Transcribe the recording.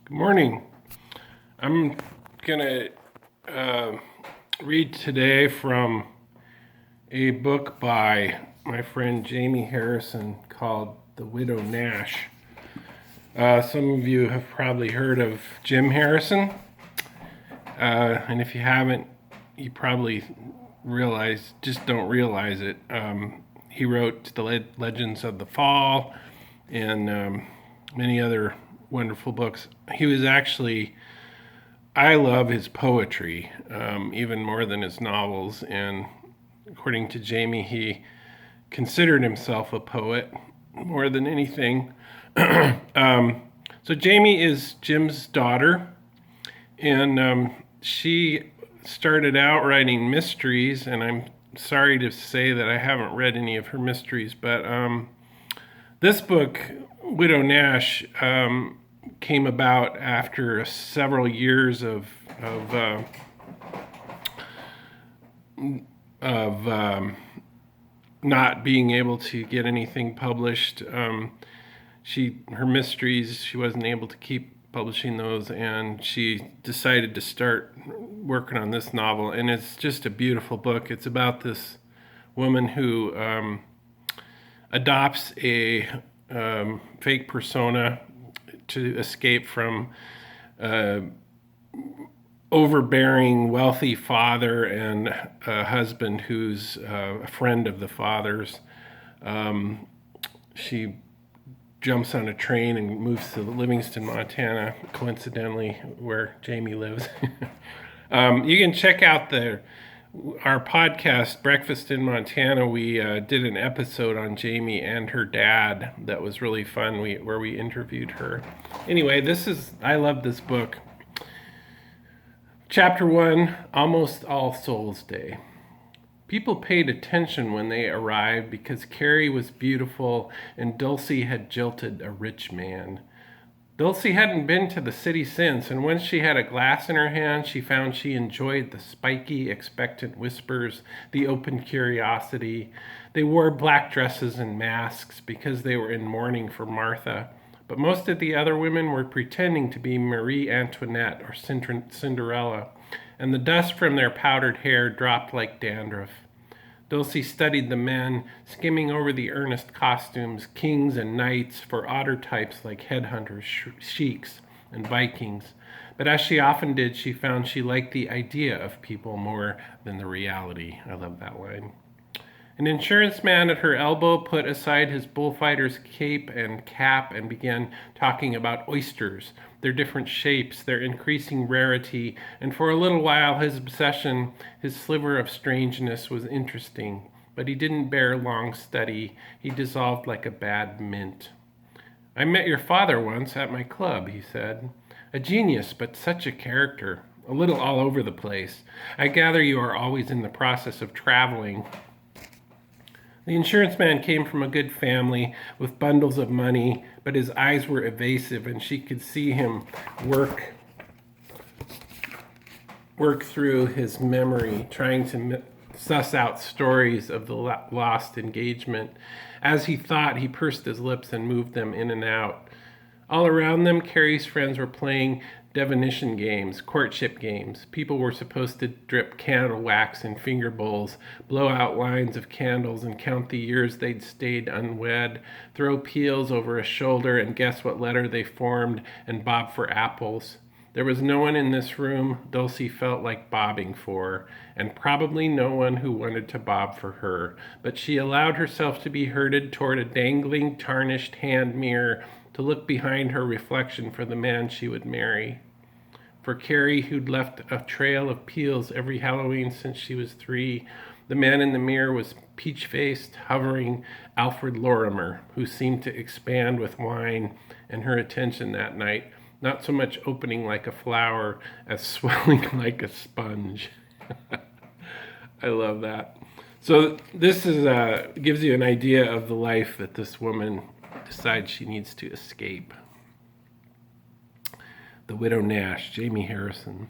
Good morning. I'm going to read today from a book by my friend Jamie Harrison called The Widow Nash. Some of you have probably heard of Jim Harrison, and if you haven't, you probably don't realize it. He wrote The Legends of the Fall and many other wonderful books. I love his poetry, even more than his novels. And according to Jamie, he considered himself a poet more than anything. So Jamie is Jim's daughter, and she started out writing mysteries, and I'm sorry to say that I haven't read any of her mysteries, but this book, Widow Nash, came about after several years of not being able to get anything published. Her mysteries, she wasn't able to keep publishing those, and she decided to start working on this novel. And it's just a beautiful book. It's about this woman who adopts a fake persona to escape from overbearing, wealthy father and a husband who's a friend of the father's. She jumps on a train and moves to Livingston, Montana, coincidentally, where Jamie lives. You can check out our podcast, Breakfast in Montana. We did an episode on Jamie and her dad that was really fun, where we interviewed her. Anyway, I love this book. Chapter 1, Almost All Souls Day. People paid attention when they arrived because Carrie was beautiful and Dulcie had jilted a rich man. Dulcie hadn't been to the city since, and when she had a glass in her hand, she found she enjoyed the spiky, expectant whispers, the open curiosity. They wore black dresses and masks because they were in mourning for Martha, but most of the other women were pretending to be Marie Antoinette or Cinderella, and the dust from their powdered hair dropped like dandruff. Dulcie studied the men, skimming over the earnest costumes, kings and knights for odder types like headhunters, sheiks, and Vikings. But as she often did, she found she liked the idea of people more than the reality. I love that line. An insurance man at her elbow put aside his bullfighter's cape and cap and began talking about oysters, their different shapes, their increasing rarity, and for a little while his obsession, his sliver of strangeness, was interesting. But he didn't bear long study. He dissolved like a bad mint. "I met your father once at my club," he said. "A genius, but such a character. A little all over the place. I gather you are always in the process of traveling." The insurance man came from a good family with bundles of money, but his eyes were evasive, and she could see him work through his memory, trying to suss out stories of the lost engagement. As he thought, he pursed his lips and moved them in and out. All around them, Carrie's friends were playing divination games, courtship games. People were supposed to drip candle wax in finger bowls, blow out lines of candles and count the years they'd stayed unwed, throw peels over a shoulder and guess what letter they formed, and bob for apples. There was no one in this room Dulcie felt like bobbing for, and probably no one who wanted to bob for her, but she allowed herself to be herded toward a dangling, tarnished hand mirror to look behind her reflection for the man she would marry. For Carrie, who'd left a trail of peels every Halloween since she was 3, the man in the mirror was peach-faced, hovering Alfred Lorimer, who seemed to expand with wine and her attention that night, not so much opening like a flower as swelling like a sponge. I love that. So this gives you an idea of the life that this woman decides she needs to escape. The Widow Nash, Jamie Harrison.